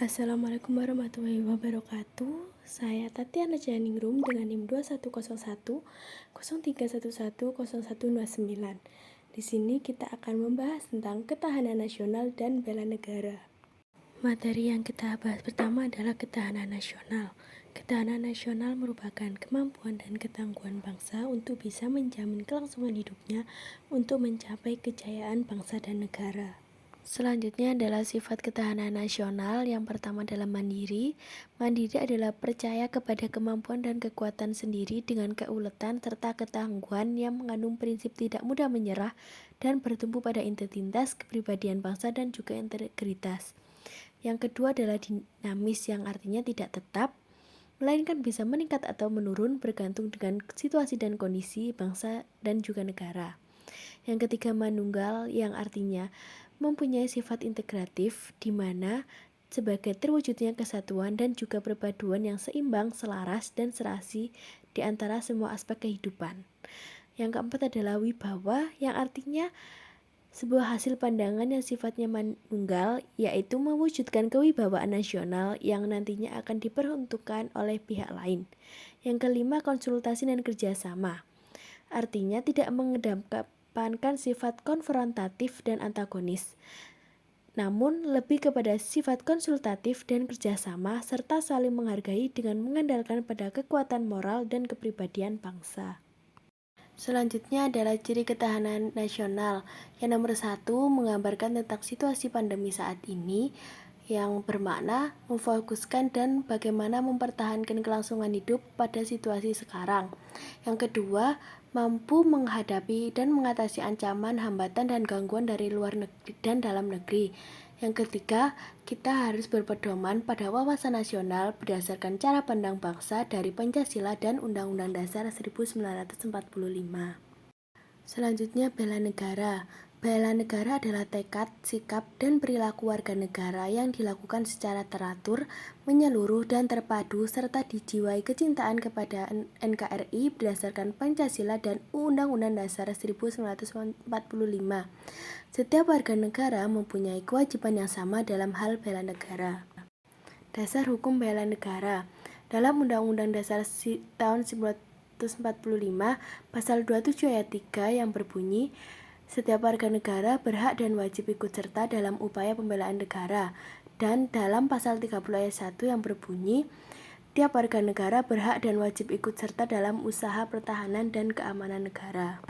Assalamualaikum warahmatullahi wabarakatuh. Saya Tatiana Janingrum dengan NIM 2101 0311 0129. Di sini kita akan membahas tentang ketahanan nasional dan bela negara. Materi yang kita bahas pertama adalah ketahanan nasional. Ketahanan nasional merupakan kemampuan dan ketangguhan bangsa untuk bisa menjamin kelangsungan hidupnya untuk mencapai kejayaan bangsa dan negara. Selanjutnya adalah sifat ketahanan nasional. Yang pertama adalah mandiri. Mandiri adalah percaya kepada kemampuan dan kekuatan sendiri dengan keuletan serta ketangguhan yang mengandung prinsip tidak mudah menyerah dan bertumpu pada integritas kepribadian bangsa dan juga integritas. Yang kedua adalah dinamis, yang artinya tidak tetap, melainkan bisa meningkat atau menurun bergantung dengan situasi dan kondisi bangsa dan juga negara. Yang ketiga manunggal, yang artinya mempunyai sifat integratif di mana sebagai terwujudnya kesatuan dan juga perpaduan yang seimbang, selaras, dan serasi di antara semua aspek kehidupan. Yang keempat adalah wibawa, yang artinya sebuah hasil pandangan yang sifatnya manunggal, yaitu mewujudkan kewibawaan nasional yang nantinya akan diperuntukkan oleh pihak lain. Yang kelima konsultasi dan kerjasama, artinya tidak mengedepankan sifat konfrontatif dan antagonis, namun lebih kepada sifat konsultatif dan kerjasama serta saling menghargai dengan mengandalkan pada kekuatan moral dan kepribadian bangsa. Selanjutnya adalah ciri ketahanan nasional. Yang nomor 1 menggambarkan tentang situasi pandemi saat ini, yang bermakna memfokuskan dan bagaimana mempertahankan kelangsungan hidup pada situasi sekarang. Yang kedua, mampu menghadapi dan mengatasi ancaman, hambatan, dan gangguan dari luar negeri dan dalam negeri. Yang ketiga, kita harus berpedoman pada wawasan nasional berdasarkan cara pandang bangsa dari Pancasila dan Undang-Undang Dasar 1945. Selanjutnya, bela negara. Bela negara adalah tekad, sikap, dan perilaku warga negara yang dilakukan secara teratur, menyeluruh, dan terpadu, serta dijiwai kecintaan kepada NKRI berdasarkan Pancasila dan Undang-Undang Dasar 1945. Setiap warga negara mempunyai kewajiban yang sama dalam hal bela negara. Dasar Hukum Bela Negara. Dalam Undang-Undang Dasar tahun 1945, Pasal 27 ayat 3 yang berbunyi, setiap warga negara berhak dan wajib ikut serta dalam upaya pembelaan negara. Dan dalam Pasal 30 ayat 1 yang berbunyi, tiap warga negara berhak dan wajib ikut serta dalam usaha pertahanan dan keamanan negara.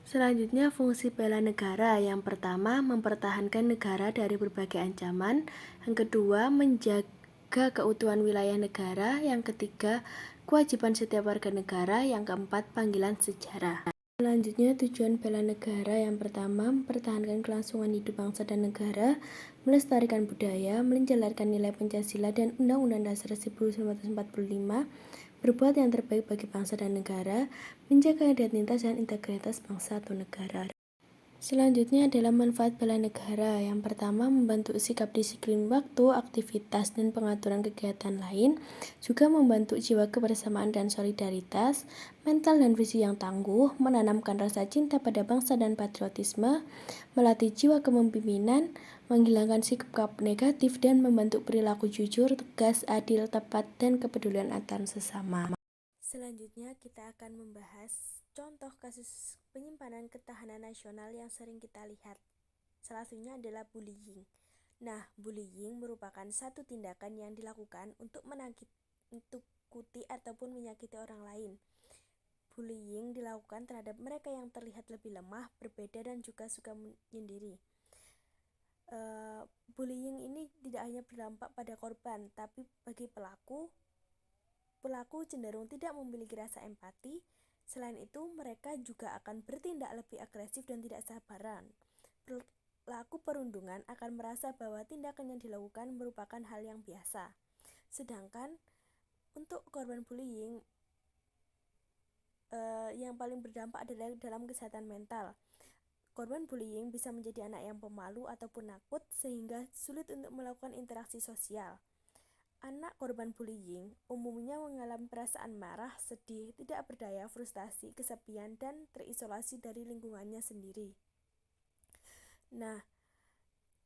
Selanjutnya, fungsi bela negara. Yang pertama, mempertahankan negara dari berbagai ancaman. Yang kedua, menjaga keutuhan wilayah negara. Yang ketiga, kewajiban setiap warga negara. Yang keempat, panggilan sejarah. Selanjutnya, tujuan bela negara. Yang pertama, mempertahankan kelangsungan hidup bangsa dan negara, melestarikan budaya, menjalankan nilai Pancasila dan Undang-Undang Dasar 1945, berbuat yang terbaik bagi bangsa dan negara, menjaga identitas dan integritas bangsa atau negara. Selanjutnya adalah manfaat bela negara. Yang pertama, membantu sikap disiplin waktu, aktivitas, dan pengaturan kegiatan lain, juga membantu jiwa kebersamaan dan solidaritas, mental dan visi yang tangguh, menanamkan rasa cinta pada bangsa dan patriotisme, melatih jiwa kepemimpinan, menghilangkan sikap negatif, dan membentuk perilaku jujur, tegas, adil, tepat, dan kepedulian antar sesama. Selanjutnya kita akan membahas contoh kasus penyimpanan ketahanan nasional yang sering kita lihat. Salah satunya adalah bullying. Nah, bullying merupakan satu tindakan yang dilakukan untuk menakuti ataupun menyakiti orang lain. Bullying dilakukan terhadap mereka yang terlihat lebih lemah, berbeda, dan juga suka menyendiri. Bullying ini tidak hanya berdampak pada korban, tapi bagi pelaku cenderung tidak memiliki rasa empati. Selain itu, mereka juga akan bertindak lebih agresif dan tidak sabaran. Pelaku perundungan akan merasa bahwa tindakan yang dilakukan merupakan hal yang biasa. Sedangkan untuk korban bullying, yang paling berdampak adalah dalam kesehatan mental. Korban bullying bisa menjadi anak yang pemalu ataupun nakut sehingga sulit untuk melakukan interaksi sosial. Anak korban bullying umumnya mengalami perasaan marah, sedih, tidak berdaya, frustasi, kesepian, dan terisolasi dari lingkungannya sendiri. Nah,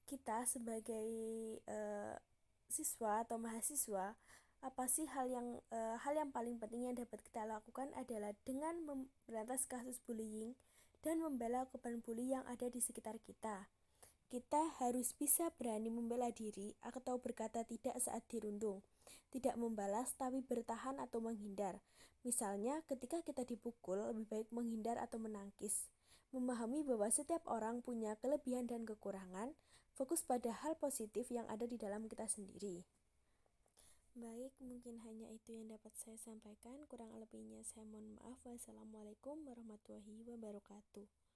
kita sebagai siswa atau mahasiswa, apa sih hal yang paling penting yang dapat kita lakukan adalah dengan memberantas kasus bullying dan membela korban bully yang ada di sekitar kita. Kita harus bisa berani membela diri atau berkata tidak saat dirundung. Tidak membalas tapi bertahan atau menghindar. Misalnya ketika kita dipukul, lebih baik menghindar atau menangkis. Memahami bahwa setiap orang punya kelebihan dan kekurangan, fokus pada hal positif yang ada di dalam kita sendiri. Baik, mungkin hanya itu yang dapat saya sampaikan. Kurang lebihnya saya mohon maaf. Wassalamualaikum warahmatullahi wabarakatuh.